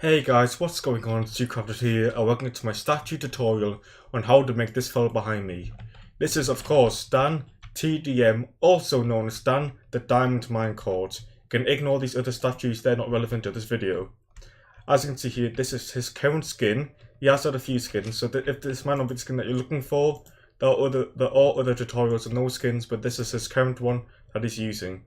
Hey guys, what's going on? It's DanTDM here and welcome to my statue tutorial on how to make this fellow behind me. This is of course DanTDM, also known as Dan the Diamond Minecart. You can ignore these other statues, they're not relevant to this video. As you can see here, this is his current skin. He has had a few skins, so if this might not be the skin that you're looking for, there are other tutorials on those skins, but this is his current one that he's using.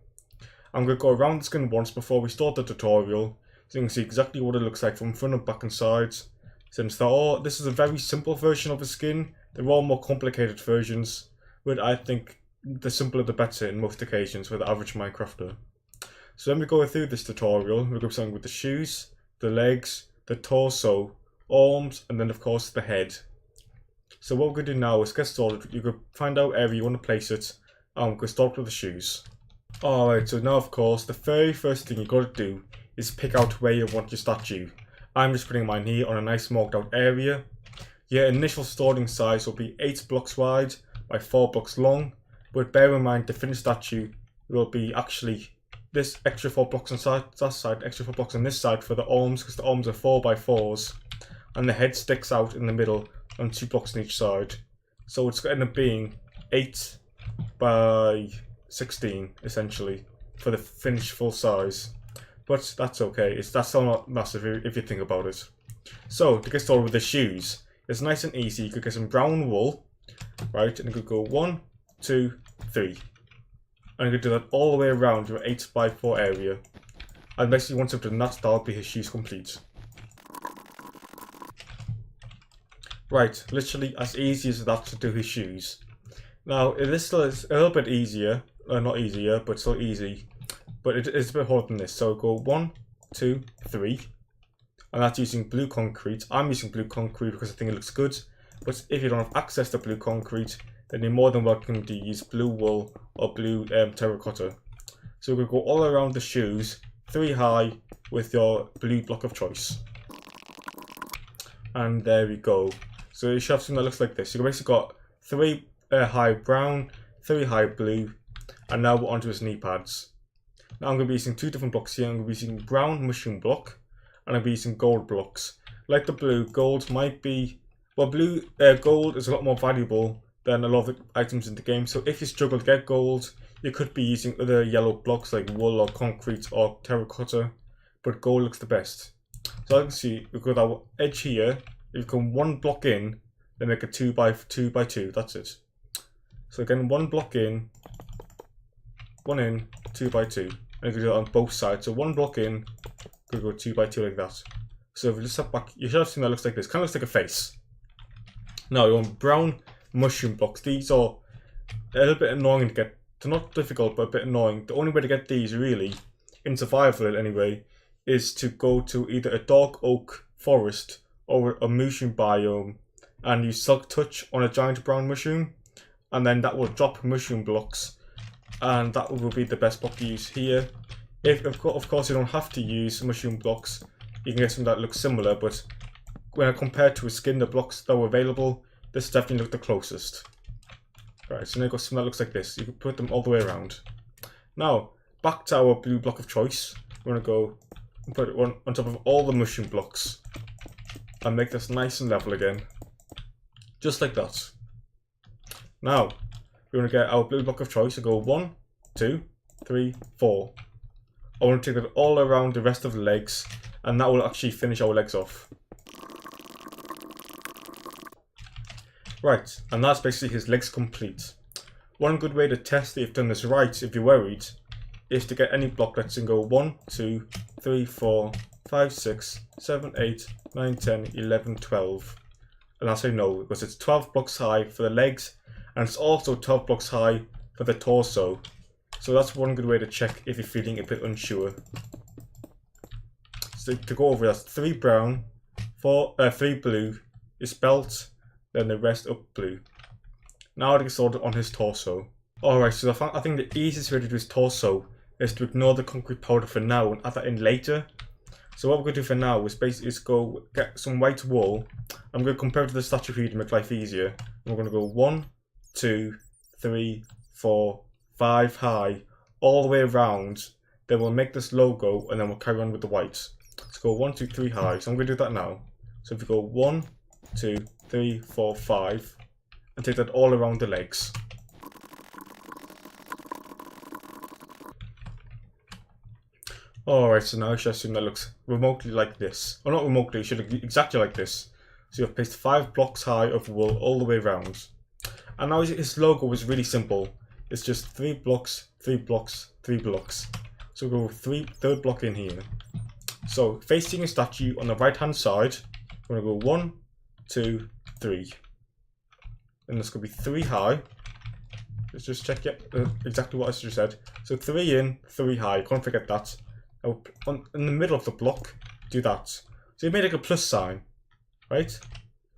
I'm going to go around the skin once before we start the tutorial, so you can see exactly what it looks like from front and back and sides. Since this is a very simple version of the skin, there are more complicated versions, but I think the simpler the better in most occasions for the average Minecrafter. So when we go through this tutorial, we're going to be starting with the shoes, the legs, the torso, arms, and then of course the head. So what we're going to do now is get started. You can find out where you want to place it, and we're going to start with the shoes. Alright, so now of course the very first thing you got to do is pick out where you want your statue. I'm just putting mine here on a nice marked out area. Your initial starting size will be 8 blocks wide by 4 blocks long, but bear in mind the finished statue will be actually this extra 4 blocks on that side, extra 4 blocks on this side for the arms, because the arms are 4 by 4s, and the head sticks out in the middle on 2 blocks on each side. So it's going to end up being 8 by 16 essentially for the finished full size. But that's okay, that's still not massive if you think about it. So to get started with the shoes, it's nice and easy. You could get some brown wool, right, and you could go 1, 2, 3. And you could do that all the way around your 8 by 4 area. And basically once you've done that, that'll be his shoes complete. Right, literally as easy as that to do his shoes. Now this still is a little bit easier, not easier, but still easy. But it is a bit harder than this. So go 1, 2, 3, and that's using blue concrete. I'm using blue concrete because I think it looks good. But if you don't have access to blue concrete, then you're more than welcome to use blue wool or blue terracotta. So we're going to go all around the shoes, 3 high, with your blue block of choice. And there we go. So you should have something that looks like this. You've basically got 3 high brown, 3 high blue, and now we're onto his knee pads. Now I'm going to be using 2 different blocks here. I'm going to be using brown mushroom block, and I'll be using gold blocks. Like the blue, gold might be, well, gold is a lot more valuable than a lot of the items in the game. So if you struggle to get gold, you could be using other yellow blocks like wool or concrete or terracotta, but gold looks the best. So I can see we've got our edge here. If you come 1 block in, then make a 2 by 2 by 2. That's it. So again, 1 block in, 1 in, 2 by 2. And you can do it on both sides. So 1 block in, could go 2 by 2 like that. So if you just step back, you should have seen that looks like this. Kind of looks like a face. Now you want brown mushroom blocks. These are a little bit annoying to get. They're not difficult, but a bit annoying. The only way to get these really, in survival anyway, is to go to either a dark oak forest or a mushroom biome and use silk touch on a giant brown mushroom, and then that will drop mushroom blocks. And that will be the best block to use here. If of course you don't have to use mushroom blocks, you can get something that looks similar, but when I compare to a skin, the blocks that were available, this definitely looked the closest. Right, so now you've got something that looks like this. You can put them all the way around. Now, back to our blue block of choice. We're going to go and put it on top of all the mushroom blocks and make this nice and level again. Just like that. Now, we're going to get our blue block of choice. So go 1, 2, 3, 4. I want to take that all around the rest of the legs, and that will actually finish our legs off. Right, and that's basically his legs complete. One good way to test that you've done this right, if you're worried, is to get any blocklets and go 1, 2, 3, 4, 5, 6, 7, 8, 9, 10, 11, 12. And I'll say no, because it's 12 blocks high for the legs, and it's also 12 blocks high for the torso. So that's one good way to check if you're feeling a bit unsure. So to go over, that's 3 brown, 3 blue, his belt, then the rest up blue. Now to get started on his torso. Alright, so I think the easiest way to do his torso is to ignore the concrete powder for now and add that in later. So what we're going to do for now is basically go get some white wool. I'm going to compare it to the statue for you to make life easier. And we're going to go 1, 2, 3, 4, 5 high, all the way around. Then we'll make this logo and then we'll carry on with the white. let's go 1, 2, 3 high. So I'm going to do that now. So if we go 1, 2, 3, 4, 5, and take that all around the legs. Alright, so now I should assume that looks remotely like this. Or not remotely, it should look exactly like this. So you've placed 5 blocks high of wool all the way around. And now his logo is really simple. It's just 3 blocks, 3 blocks, 3 blocks. So we'll go third block in here. So facing a statue on the right hand side, we're going to go 1, 2, 3. And this could be 3 high. Let's just check exactly what I just said. So 3 in, 3 high, can't forget that. In the middle of the block, do that. So you made like a plus sign, right?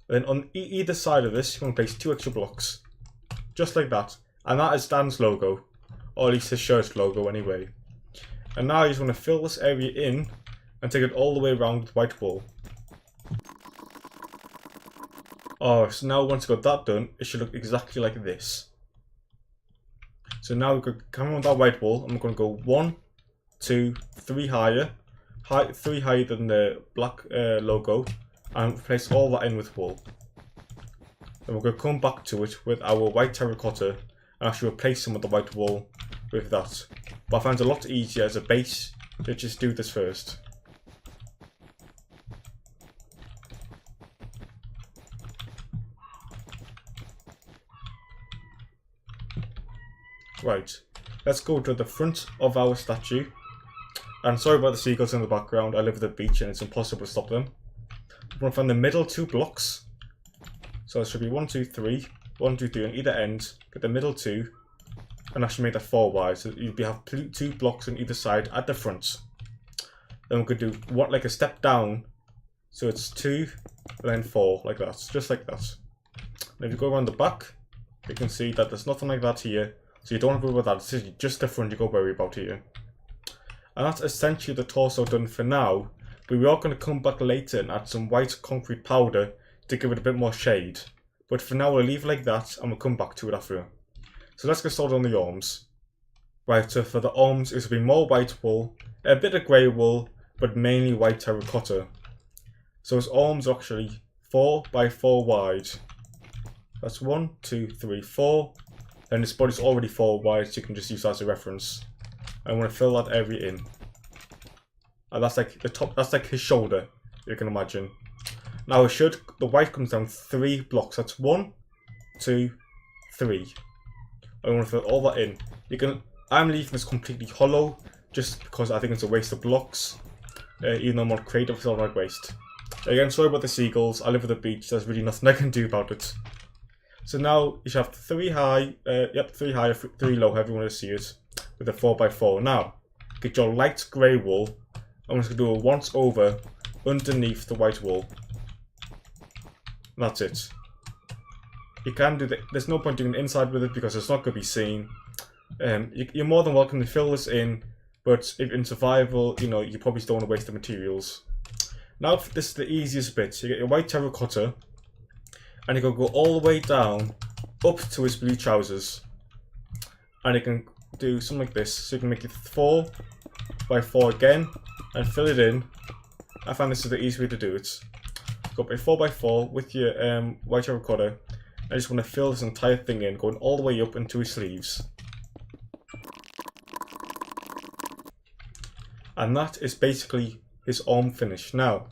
Then on either side of this, you're going to place 2 extra blocks. Just like that. And that is Dan's logo. Or at least his shirt's logo anyway. And now you just want to fill this area in and take it all the way around with white wool. Oh, so now once you've got that done, it should look exactly like this. So now we could come on with that white wool, and we're going to go 1, 2, 3 higher, 3 higher than the black logo, and place all that in with wool. Then we're going to come back to it with our white terracotta and actually replace some of the white wool with that. But I find it a lot easier as a base to just do this first. Right, let's go to the front of our statue. And sorry about the seagulls in the background, I live at the beach and it's impossible to stop them. We're going to find the middle 2 blocks. So it should be 1, 2, 3, 1, 2, 3 on either end, get the middle 2, and actually make that 4 wide. So you'd have 2 blocks on either side at the front. Then we could do like a step down, so it's 2, and then 4, like that, just like that. And if you go around the back, you can see that there's nothing like that here. So you don't have to worry about that, it's just the front you go worry about here. And that's essentially the torso done for now, but we are going to come back later and add some white concrete powder to give it a bit more shade. But for now we'll leave it like that and we'll come back to it after. So let's get started on the arms. Right, so for the arms it will be more white wool, a bit of grey wool, but mainly white terracotta. So his arms are actually 4 by 4 wide. That's 1, 2, 3, 4. And his body's already 4 wide, so you can just use that as a reference. I want to fill that area in. And that's like the top, that's like his shoulder, you can imagine. Now the white comes down 3 blocks. That's 1, 2, 3. I want to fill all that in. I'm leaving this completely hollow, just because I think it's a waste of blocks. Even though I'm more creative, it's all right waste. Again, sorry about the seagulls, I live at the beach, there's really nothing I can do about it. So now you should have 3 high, 3 high, 3 low, however you want to see it, with a 4 by 4. Now, get your light grey wool. I'm just going to do a once over underneath the white wool. That's it. You can do there's no point doing the inside with it because it's not going to be seen. You're more than welcome to fill this in, but if in survival, you probably still want to waste the materials. Now this is the easiest bit. You get your white terracotta, and you can go all the way down, up to his blue trousers. And you can do something like this. So you can make it 4 by 4 again, and fill it in. I find this is the easiest way to do it. Go up a 4 by 4 with your white terracotta. I just want to fill this entire thing in, going all the way up into his sleeves. And that is basically his arm finish. Now,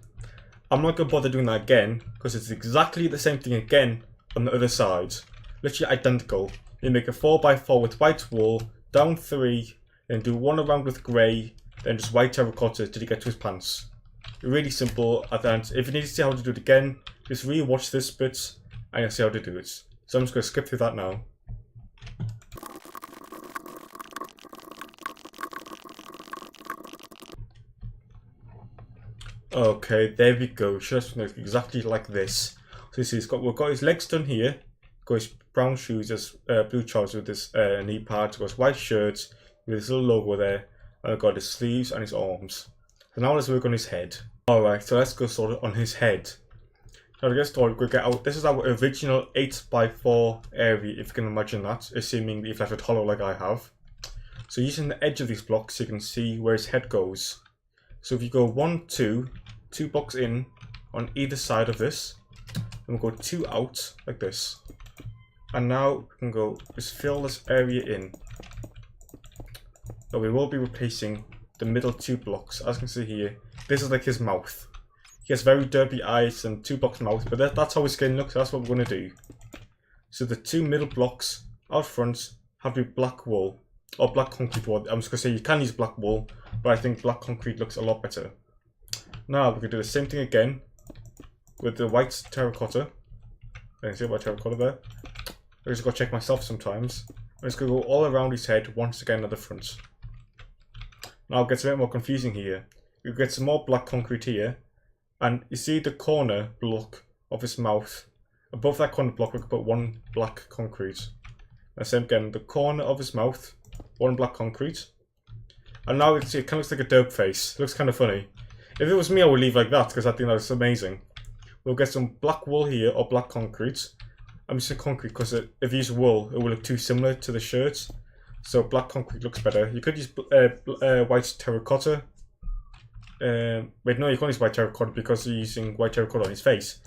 I'm not going to bother doing that again, because it's exactly the same thing again on the other side. Literally identical. You make a 4 by 4 with white wool, down 3, then do 1 around with grey, then just white terracotta till you get to his pants. Really simple at the end. If you need to see how to do it again, just re-watch this bit and you'll see how to do it. So I'm just going to skip through that now. Okay, there we go. Just exactly like this. So you see, we've got his legs done here. Got his brown shoes, his blue trousers with his knee pads. Got his white shirt with his little logo there. And I've got his sleeves and his arms. So now let's work on his head. Alright, so let's go started on his head. Now to get started, we'll get out. This is our original 8 by 4 area, if you can imagine that, assuming that you've left it hollow like I have. So using the edge of these blocks, you can see where his head goes. So if you go 1, 2, 2 blocks in on either side of this, and we'll go 2 out like this. And now we can go just fill this area in. So we will be replacing the middle 2 blocks. As you can see here, this is like his mouth. He has very derpy eyes and 2 blocks mouth, but that's how his skin looks. That's what we're going to do. So the 2 middle blocks out front have to be black wool or black concrete wool. I'm just going to say you can use black wool, but I think black concrete looks a lot better. Now we can do the same thing again with the white terracotta. I can see white terracotta there. I just got to check myself sometimes. I'm just going to go all around his head once again at the front. Now it gets a bit more confusing here. You get some more black concrete here, and you see the corner block of his mouth. Above that corner block we can put 1 black concrete. And same again, the corner of his mouth, 1 black concrete. And now you can see it kind of looks like a derp face. It looks kind of funny. If it was me I would leave like that because I think that's amazing. We'll get some black wool here or black concrete. I'm using concrete because if you use wool it will look too similar to the shirt. So black concrete looks better. You could use white terracotta. Wait, no, you can't use white terracotta because you're using white terracotta on his face.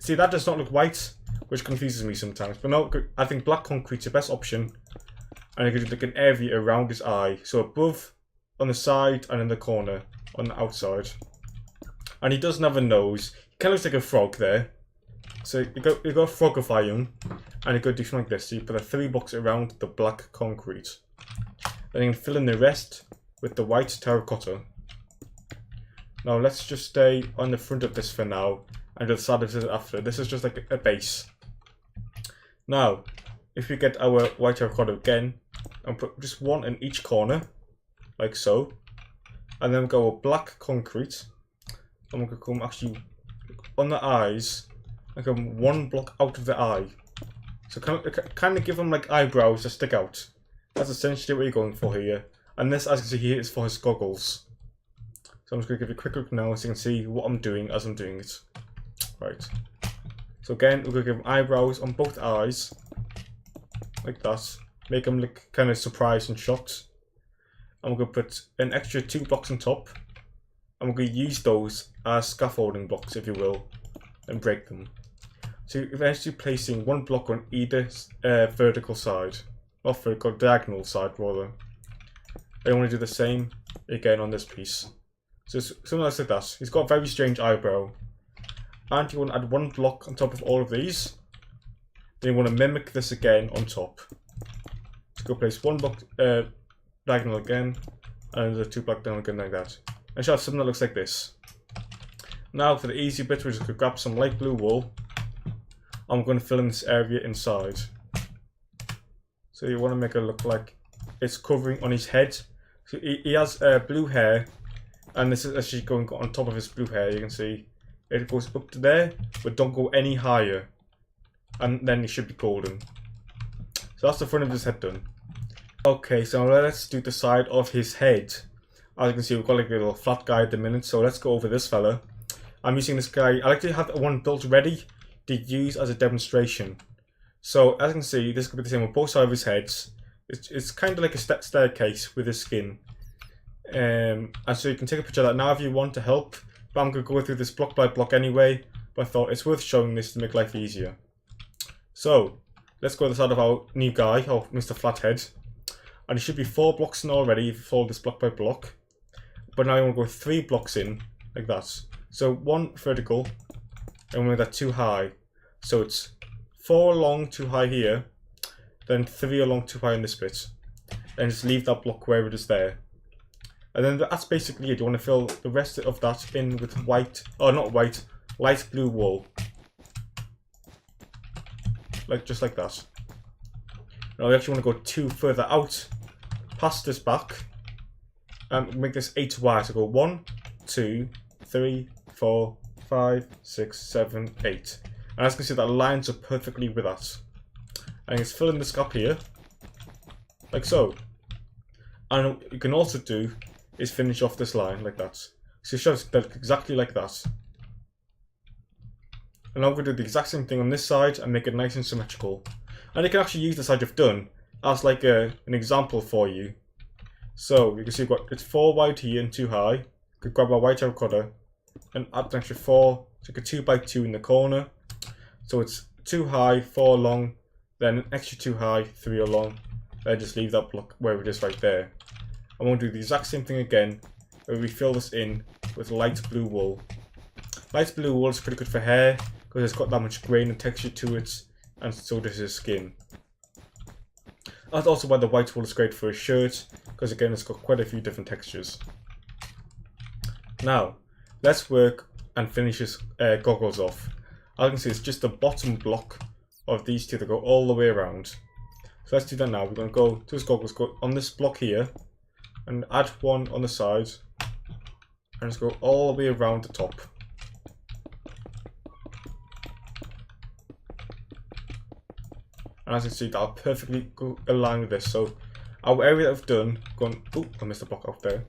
See, that does not look white, which confuses me sometimes. But no, I think black concrete's the best option. And you could do like an area around his eye. So above, on the side, and in the corner, on the outside. And he doesn't have a nose. He kind of looks like a frog there. So you got frogify him, and you got to do something like this. So you put a 3 box around the black concrete. Then you can fill in the rest with the white terracotta. Now let's just stay on the front of this for now, and do the side of this after. This is just like a base. Now, if we get our white terracotta again, and put just 1 in each corner, like so, and then go with black concrete, and we're going to come actually on the eyes, and come 1 block out of the eye. So kind of give him like eyebrows to stick out. That's essentially what you're going for here. And this, as you can see here, is for his goggles. So I'm just going to give you a quick look now so you can see what I'm doing as I'm doing it. Right. So again, we're going to give him eyebrows on both eyes. Like that. Make them look kind of surprised and shocked. And we're going to put an extra 2 blocks on top. And we're going to use those as scaffolding blocks, if you will. And break them. So you're eventually placing 1 block on either vertical side. Not vertical, diagonal side rather. I want to do the same again on this piece. So something like that. He's got a very strange eyebrow. And you want to add 1 block on top of all of these. Then you want to mimic this again on top. So go place 1 block diagonal again. And the 2 block down again like that. And you should have something that looks like this. Now for the easy bit, we're just going to grab some light blue wool. I'm going to fill in this area inside. So you want to make it look like it's covering on his head. So he has blue hair, and this is actually going on top of his blue hair. You can see it goes up to there, but don't go any higher. And then it should be golden. So that's the front of his head done. Okay, so let's do the side of his head. As you can see, we've got like a little flat guy at the minute. So let's go over this fella. I'm using this guy. I like to have one built ready to use as a demonstration. So as you can see, this could be the same on both sides of his heads. It's kind of like a staircase with his skin. And so you can take a picture of that now if you want to help. But I'm going to go through this block by block anyway. But I thought it's worth showing this to make life easier. So let's go to the side of our new guy, or Mr. Flathead. And it should be 4 blocks in already if you follow this block by block. But now you want to go 3 blocks in, like that. So 1 vertical, and we'll make that 2 high. So it's 4 along, 2 high here, then 3 along, 2 high in this bit. And just leave that block where it is there. And then that's basically it. You want to fill the rest of that in with white, or not white, light blue wool. Just like that. Now we actually want to go 2 further out, past this back, and make this 8 wide. So go 1, 2, 3, 4, 5, 6, 7, 8. And as you can see, that lines up perfectly with that. And it's fill in this gap here, like so. And what you can also do is finish off this line like that. So it shows that exactly like that. And now we're going to do the exact same thing on this side and make it nice and symmetrical. And you can actually use the side you've done as like an example for you. So you can see it's 4 wide here and 2 high. could grab our white terracotta and add an extra 4, so like a 2x2 in the corner. So it's 2 high, 4 long, then an extra 2 high, 3 along. Then just leave that block where it is right there. I'm going to do the exact same thing again, where we fill this in with light blue wool. Light blue wool is pretty good for hair, because it's got that much grain and texture to it, and so does his skin. That's also why the white wool is great for a shirt, because again it's got quite a few different textures. Now, let's work and finish his goggles off. As you can see, it's just the bottom block of these two that go all the way around. So let's do that now. We're going to go to his goggles, go on this block here, and add one on the side, and just go all the way around the top. And as you can see, that'll perfectly align with this. So our area that I've done, I missed a block out there.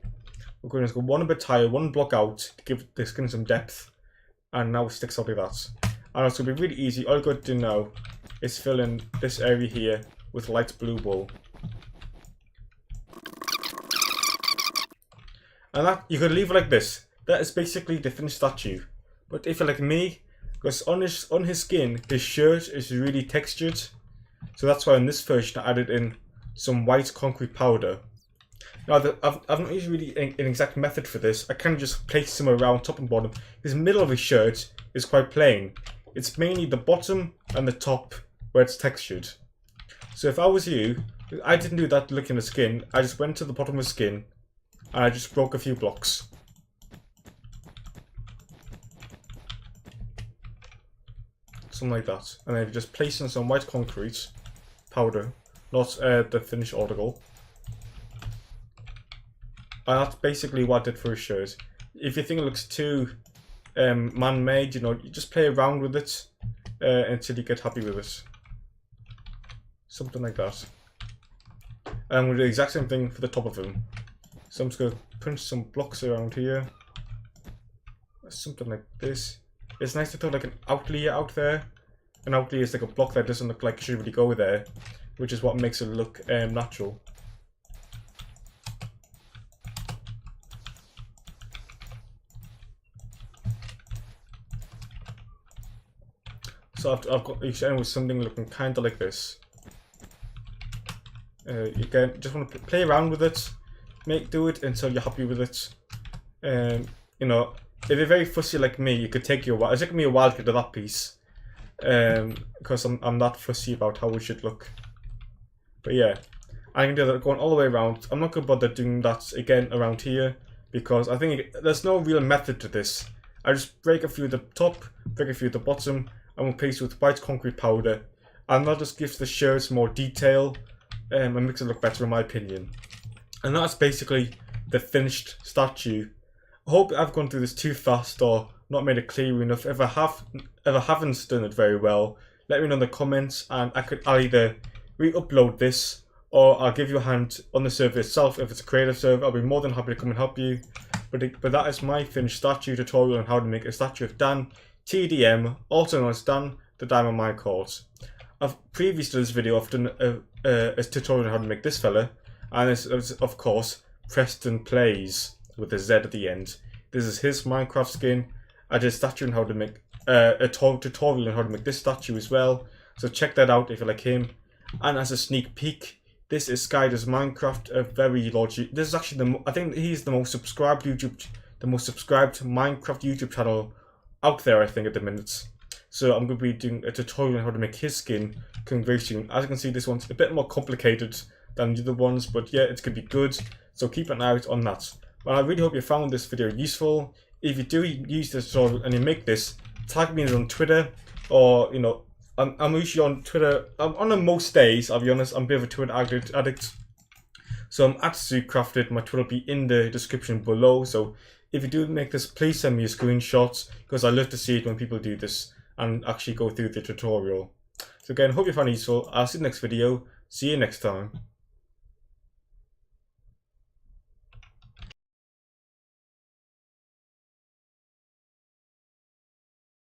We're going to go one a bit higher, one block out to give the skin some depth, and now it sticks out like that. And it's going to be really easy. All you've got to do now is fill in this area here with light blue wool. And that you could leave it like this. That is basically the finished statue. But if you're like me, because on his skin, his shirt is really textured. So that's why in this version I added in some white concrete powder. Now I've not used really an exact method for this. I kind of just place them around top and bottom. His middle of his shirt is quite plain. It's mainly the bottom and the top where it's textured. So if I was you, I didn't do that looking at the skin. I just went to the bottom of the skin and I just broke a few blocks. Something like that. And then just place in some white concrete powder, not the finished article. And that's basically what I did for his shirt. If you think it looks too man-made, you just play around with it until you get happy with it. Something like that. And we'll do the exact same thing for the top of him. So I'm just going to punch some blocks around here. Something like this. It's nice to throw like an outlier out there. An outlier is like a block that doesn't look like it should really go there, which is what makes it look natural. So I've got you should end with something looking kind of like this. You can just want to play around with it, do it until you're happy with it. If you're very fussy like me, you could take your while. It took me a while to get to that piece, because I'm not fussy about how it should look. But yeah, I can do that going all the way around. I'm not going to bother doing that again around here because I think there's no real method to this. I just break a few at the top, break a few at the bottom, and we'll paste with white concrete powder, and that just gives the shirts more detail and makes it look better in my opinion. And that's basically the finished statue. I hope I've gone through this too fast or not made it clear enough. If I haven't done it very well, let me know in the comments, and I'll either re-upload this or I'll give you a hand on the server itself. If it's a creative server, I'll be more than happy to come and help you. But that is my finished statue tutorial on how to make a statue of DanTDM, also known as Dan the Diamond Minecart. Previous to this video, I've done a tutorial on how to make this fella, and it's of course Preston Plays with a Z at the end. This is his Minecraft skin. I did a statue on how to make a tutorial on how to make this statue as well. So check that out if you like him. And as a sneak peek, this is Skyder's Minecraft, a very large. This is actually I think he's the most subscribed Minecraft YouTube channel out there. I think at the minute. So I'm going to be doing a tutorial on how to make his skin coming very soon. As you can see, this one's a bit more complicated than the other ones, but yeah, it's going to be good. So keep an eye out on that. Well, I really hope you found this video useful. If you do use this tutorial and you make this, tag me on Twitter, or I'm usually on Twitter. I'm on most days, I'll be honest. I'm a bit of a Twitter addict. So I'm at ZooCrafted. My Twitter will be in the description below. So if you do make this, please send me a screenshot, because I love to see it when people do this and actually go through the tutorial. So again, hope you found it useful. I'll see you in the next video. See you next time.